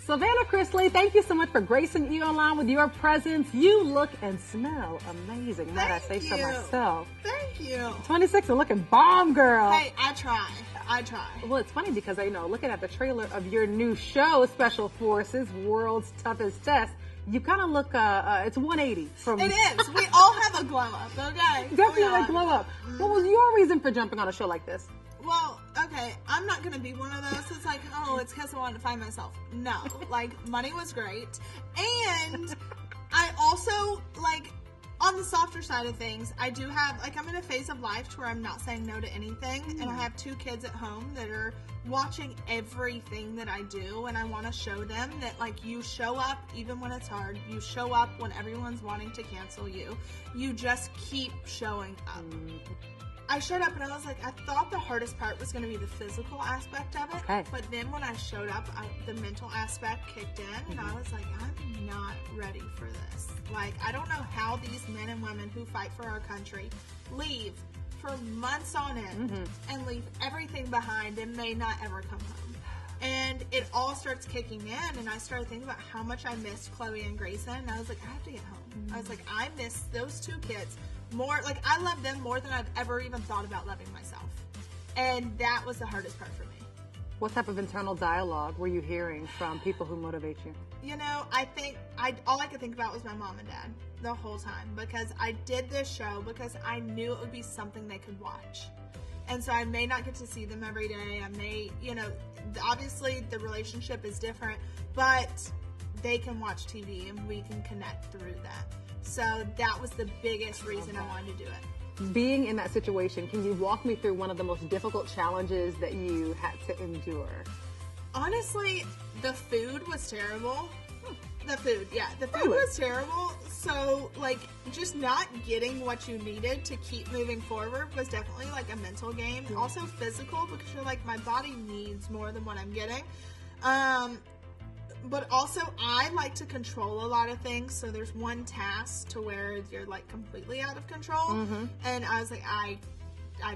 Savannah Chrisley, thank you so much for gracing you online with your presence. You look and smell amazing. Might I say so myself? Thank you. 26 and looking bomb, girl. Hey, I try. Well, it's funny because looking at the trailer of your new show, Special Forces, World's Toughest Test, you kind of look, it's 180 from... It is. We all have a glow up, okay? Definitely a glow up. What was your reason for jumping on a show like this? Well, okay, I'm not going to be one of those. It's like, oh, it's because I wanted to find myself. No, like, money was great. And I also, like, on the softer side of things, I do have, like, I'm in a phase of life to where I'm not saying no to anything. And I have 2 kids at home that are watching everything that I do. And I want to show them that, like, you show up even when it's hard. You show up when everyone's wanting to cancel you. You just keep showing up. I showed up and I was like, I thought the hardest part was going to be the physical aspect of it. Okay. But then when I showed up, the mental aspect kicked in and I was like, I'm not ready for this. Like, I don't know how these men and women who fight for our country leave for months on end and leave everything behind and may not ever come home. And it all starts kicking in and I started thinking about how much I missed Chloe and Grayson. And I was like, I have to get home. I was like, I miss those 2 kids more. Like, I love them more than I've ever even thought about loving myself. And that was the hardest part for me. What type of internal dialogue were you hearing from people who motivate you? You know, I think all I could think about was my mom and dad the whole time, because I did this show because I knew it would be something they could watch. And so I may not get to see them every day. I may, obviously the relationship is different, but they can watch TV and we can connect through that. So that was the biggest reason I wanted to do it. Being in that situation, can you walk me through one of the most difficult challenges that you had to endure? Honestly, the food was terrible. The food was terrible. So, like, just not getting what you needed to keep moving forward was definitely like a mental game. Also physical, because you're like, my body needs more than what I'm getting. But also, I like to control a lot of things. So there's one task to where you're like completely out of control. And I was like, I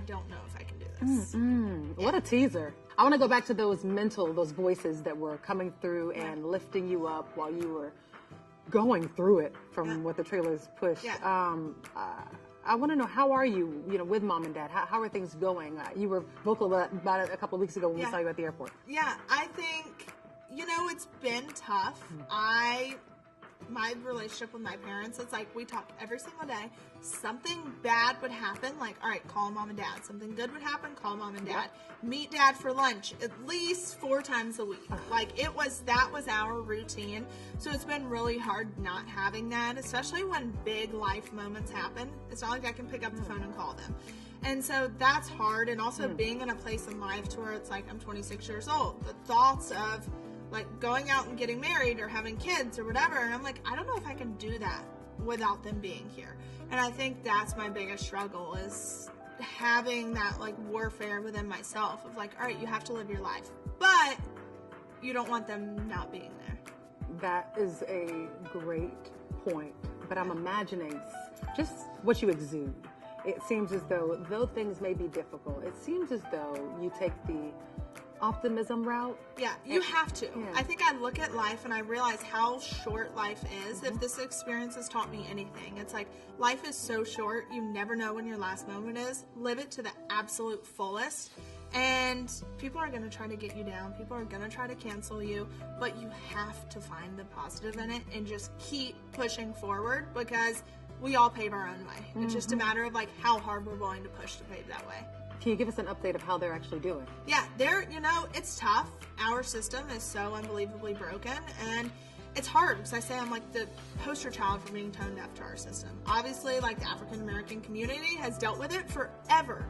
don't know if I can do this. Yeah. What a teaser. I want to go back to those voices that were coming through and lifting you up while you were going through it from what the trailers pushed. I want to know, how are you, with mom and dad? How are things going? You were vocal about it a couple of weeks ago when we saw you at the airport. Yeah, I think, it's been tough. My relationship with my parents, it's like we talk every single day. Something bad would happen, like, all right, call mom and dad. Something good would happen, call mom and dad. Meet dad for lunch at least 4 times a week. Like, that was our routine. So it's been really hard not having that, especially when big life moments happen. It's not like I can pick up the phone and call them. And so that's hard. And also being in a place in life to where it's like, I'm 26 years old. The thoughts of like going out and getting married or having kids or whatever, and I'm like, I don't know if I can do that without them being here. And I think that's my biggest struggle, is having that like warfare within myself of like, all right, you have to live your life, but you don't want them not being there. That is a great point, but I'm imagining just what you exude. It seems as though things may be difficult, it seems as though you take the optimism route. Yeah, you have to. Yeah. I think I look at life and I realize how short life is. If this experience has taught me anything, it's like, life is so short, you never know when your last moment is. Live it to the absolute fullest. And people are going to try to get you down. People are going to try to cancel you, but you have to find the positive in it and just keep pushing forward, because we all pave our own way. It's just a matter of like how hard we're willing to push to pave that way. Can you give us an update of how they're actually doing? Yeah, it's tough. Our system is so unbelievably broken, and it's hard because I say I'm like the poster child for being tone deaf to our system. Obviously, like, the African American community has dealt with it forever.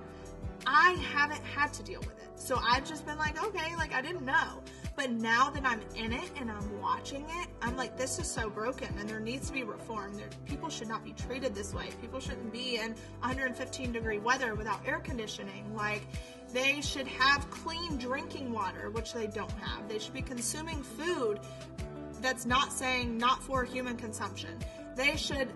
I haven't had to deal with it. So I've just been like, okay, like, I didn't know. But now that I'm in it and I'm watching it, I'm like, this is so broken and there needs to be reform. People should not be treated this way. People shouldn't be in 115-degree weather without air conditioning. Like, they should have clean drinking water, which they don't have. They should be consuming food that's not saying not for human consumption. They should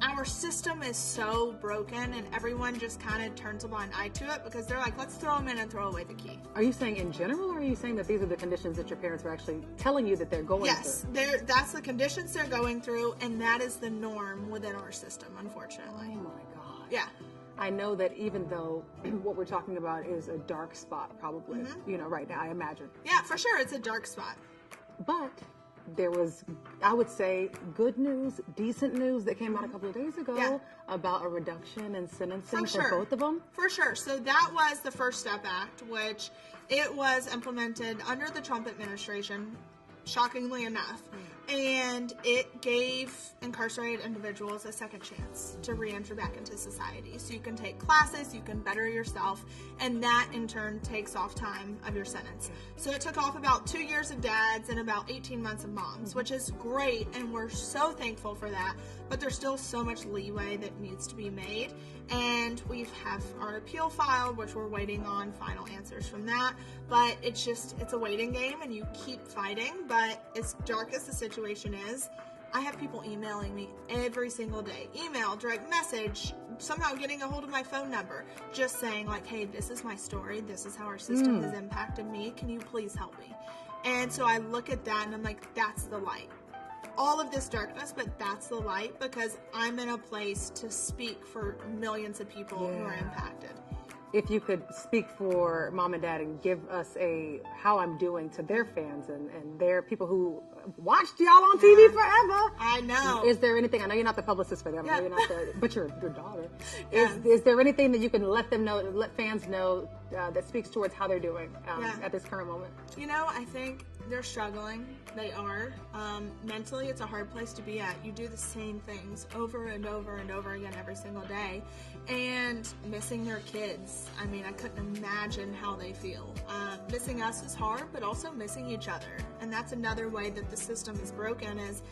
our system is so broken, and everyone just kind of turns a blind eye to it because they're like, let's throw them in and throw away the key. Are you saying in general, or are you saying that these are the conditions that your parents are actually telling you that they're going through? Yes, that's the conditions they're going through, and that is the norm within our system, unfortunately. Oh my God. Yeah. I know that even though what we're talking about is a dark spot, probably, right now, I imagine. Yeah, for sure, it's a dark spot. But there was, I would say, good news, decent news that came out a couple of days ago about a reduction in sentencing for both of them. For sure. So that was the First Step Act, which it was implemented under the Trump administration, shockingly enough. And it gave incarcerated individuals a second chance to re-enter back into society. So you can take classes, you can better yourself, and that in turn takes off time of your sentence. So it took off about 2 years of dads and about 18 months of moms, which is great, and we're so thankful for that. But there's still so much leeway that needs to be made. And we have our appeal filed, which we're waiting on final answers from that. But it's a waiting game, and you keep fighting. But as dark as the situation is, I have people emailing me every single day. Email, direct message, somehow getting a hold of my phone number, just saying like, hey, this is my story. This is how our system has impacted me. Can you please help me? And so I look at that and I'm like, that's the light. All of this darkness, but that's the light, because I'm in a place to speak for millions of people who are impacted. If you could speak for mom and dad and give us how I'm doing to their fans and their people who watched y'all on TV forever. I know. Is there anything, I know you're not the publicist for them, I know you're not but your daughter. Is there anything that you can let them know, let fans know that speaks towards how they're doing at this current moment? I think they're struggling. They are. Mentally, it's a hard place to be at. You do the same things over and over and over again every single day. And missing their kids. I mean, I couldn't imagine how they feel. Missing us is hard, but also missing each other. And that's another way that the system is broken, is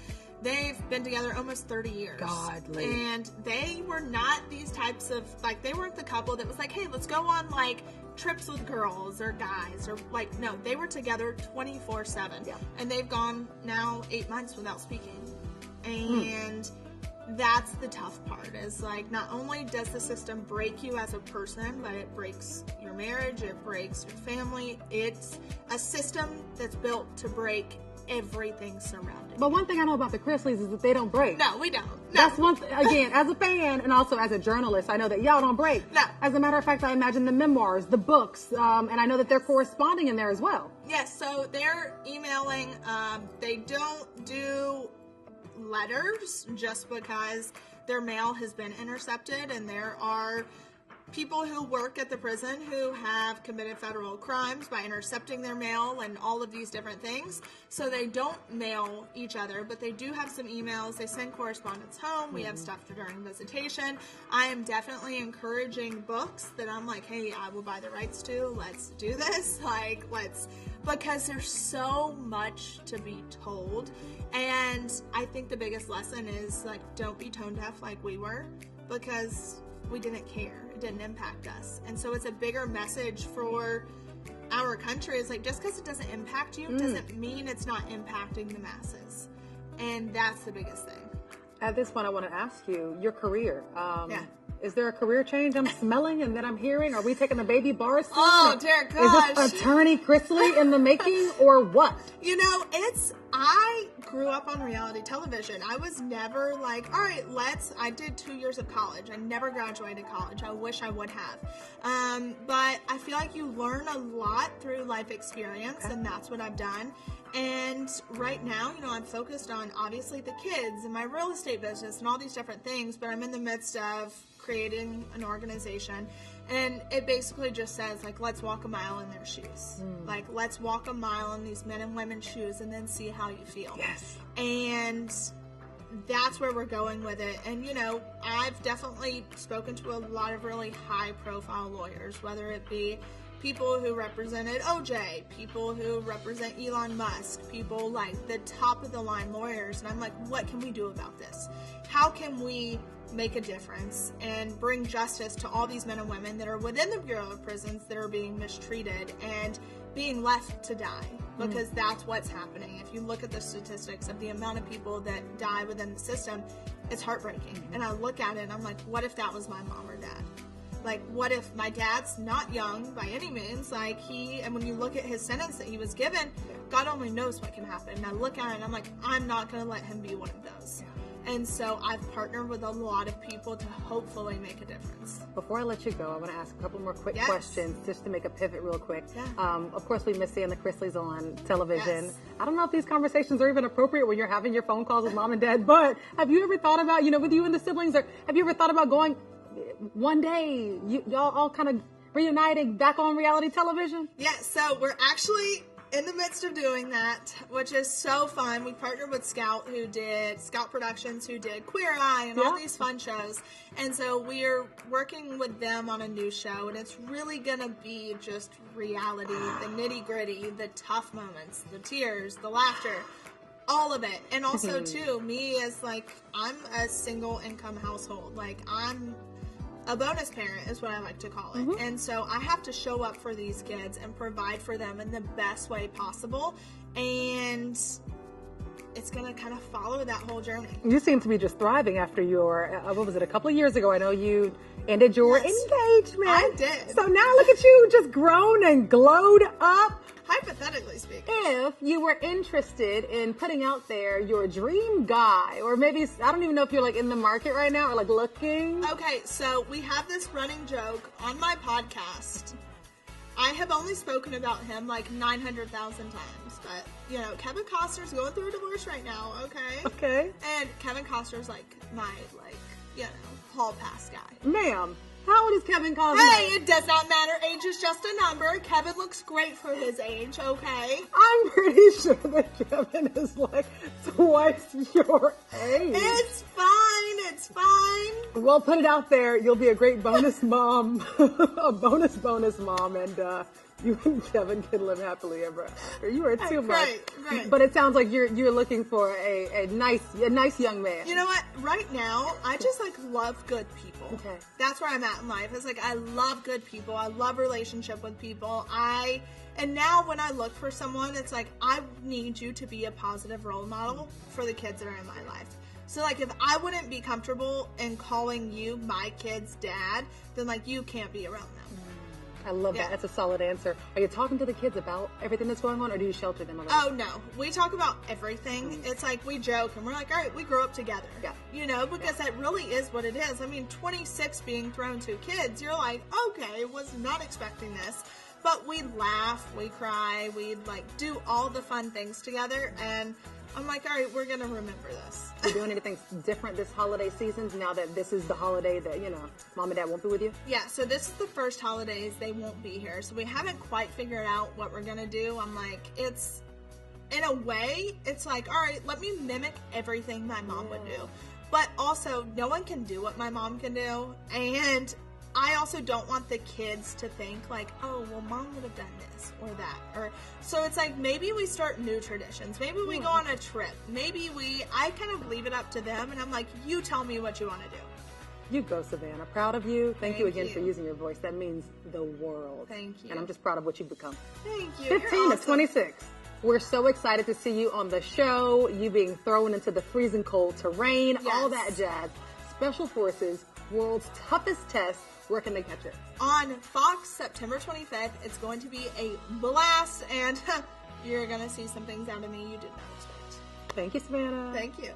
they've been together almost 30 years. Godly. And they were not these types of, they weren't the couple that was like, hey, let's go on, trips with girls or guys, or no, they were together 24/7. And they've gone now 8 months without speaking. And that's the tough part, is not only does the system break you as a person, but it breaks your marriage, it breaks your family. It's a system that's built to break everything surrounding. But one thing I know about the Chrisleys is that they don't break. No, we don't. No. That's one again, as a fan and also as a journalist, I know that y'all don't break. No. As a matter of fact, I imagine the memoirs, the books, and I know that they're corresponding in there as well. Yes, so they're emailing. They don't do letters just because their mail has been intercepted, and there are people who work at the prison who have committed federal crimes by intercepting their mail and all of these different things. So they don't mail each other, but they do have some emails. They send correspondence home. We have stuff during visitation. I am definitely encouraging books that I'm like, hey, I will buy the rights to. Let's do this. Because there's so much to be told. And I think the biggest lesson is don't be tone deaf like we were, because we didn't care. It didn't impact us. And so it's a bigger message for our country. It's just because it doesn't impact you doesn't mean it's not impacting the masses. And that's the biggest thing. At this point, I want to ask you, your career. Is there a career change I'm smelling and that I'm hearing? Are we taking the baby bar soon? Oh, dear gosh. Is this Attorney Chrisley in the making, or what? I grew up on reality television. I was never I did 2 years of college. I never graduated college. I wish I would have. But I feel like you learn a lot through life experience, and that's what I've done. And right now, I'm focused on obviously the kids and my real estate business and all these different things, but I'm in the midst of creating an organization, and it basically just says let's walk a mile in their shoes. Let's walk a mile in these men and women's shoes and then see how you feel. Yes. And that's where we're going with it. And I've definitely spoken to a lot of really high profile lawyers, whether it be people who represented OJ, people who represent Elon Musk, people the top of the line lawyers. And I'm like, what can we do about this? How can we make a difference and bring justice to all these men and women that are within the Bureau of Prisons that are being mistreated, and being left to die, because that's what's happening. If you look at the statistics of the amount of people that die within the system, it's heartbreaking. And I look at it and I'm like, what if that was my mom or dad? Like, what if my dad's not young by any means, like and when you look at his sentence that he was given, God only knows what can happen. And I look at it and I'm like, I'm not going to let him be one of those. And so I've partnered with a lot of people to hopefully make a difference. Before I let you go, I want to ask a couple more quick questions just to make a pivot real quick. Of course, we miss seeing the Chrisleys on television. I don't know if these conversations are even appropriate when you're having your phone calls with mom and dad, but have you ever thought about, with you and the siblings, or have you ever thought about going one day, y'all all kind of reuniting back on reality television? Yeah, so we're actually in the midst of doing that, which is so fun. We partnered with Scout Productions, who did Queer Eye and all these fun shows. And so we're working with them on a new show, and it's really going to be just reality, the nitty-gritty, the tough moments, the tears, the laughter, all of it. And also, too, me as, I'm a single income household. I'm a bonus parent is what I like to call it. And so I have to show up for these kids and provide for them in the best way possible. And it's going to kind of follow that whole journey. You seem to be just thriving after your, what was it, a couple of years ago? I know you ended your engagement. I did. So now look at you, just grown and glowed up. Hypothetically speaking. If you were interested in putting out there your dream guy, or maybe, I don't even know if you're in the market right now, or looking. Okay, so we have this running joke on my podcast. I have only spoken about him 900,000 times, but, Kevin Costner's going through a divorce right now, okay? Okay. And Kevin Costner's my, hall pass guy. Ma'am, how old is Kevin Costner? Hey, it does not matter. Age is just a number. Kevin looks great for his age, okay? I'm pretty sure that Kevin is twice your age. It's fine. It's fine. Well, put it out there. You'll be a great bonus mom, a bonus mom, and you and Kevin can live happily ever after. You are too much. Right. But it sounds like you're looking for a nice young man. You know what? Right now, I just love good people. Okay. That's where I'm at in life. It's I love good people. I love relationship with people. And now when I look for someone, it's I need you to be a positive role model for the kids that are in my life. So if I wouldn't be comfortable in calling you my kid's dad, then you can't be around them. I love that. That's a solid answer. Are you talking to the kids about everything that's going on, or do you shelter them a little? Oh, no. We talk about everything. It's we joke, and we're all right, we grew up together. Yeah. Because that really is what it is. I mean, 26 being thrown to kids, you're okay, was not expecting this. But we laugh, we cry, we do all the fun things together, and I'm all right, we're going to remember this. Are you doing anything different this holiday season now that this is the holiday that, mom and dad won't be with you? Yeah, so this is the first holidays they won't be here. So we haven't quite figured out what we're going to do. I'm it's, in a way, it's all right, let me mimic everything my mom would do. But also, no one can do what my mom can do. And I also don't want the kids to think oh, well, mom would have done this or that. Or so it's maybe we start new traditions. Maybe we go on a trip. Maybe I kind of leave it up to them, and I'm you tell me what you want to do. You go, Savannah. Proud of you. Thank you again for using your voice. That means the world. Thank you. And I'm just proud of what you've become. Thank you. 15 You're to awesome. 26. We're so excited to see you on the show, you being thrown into the freezing cold terrain, all that jazz. Special Forces, world's toughest test. Where can they catch it? On Fox, September 25th. It's going to be a blast, and you're going to see some things out of me you did not expect. Thank you, Savannah. Thank you.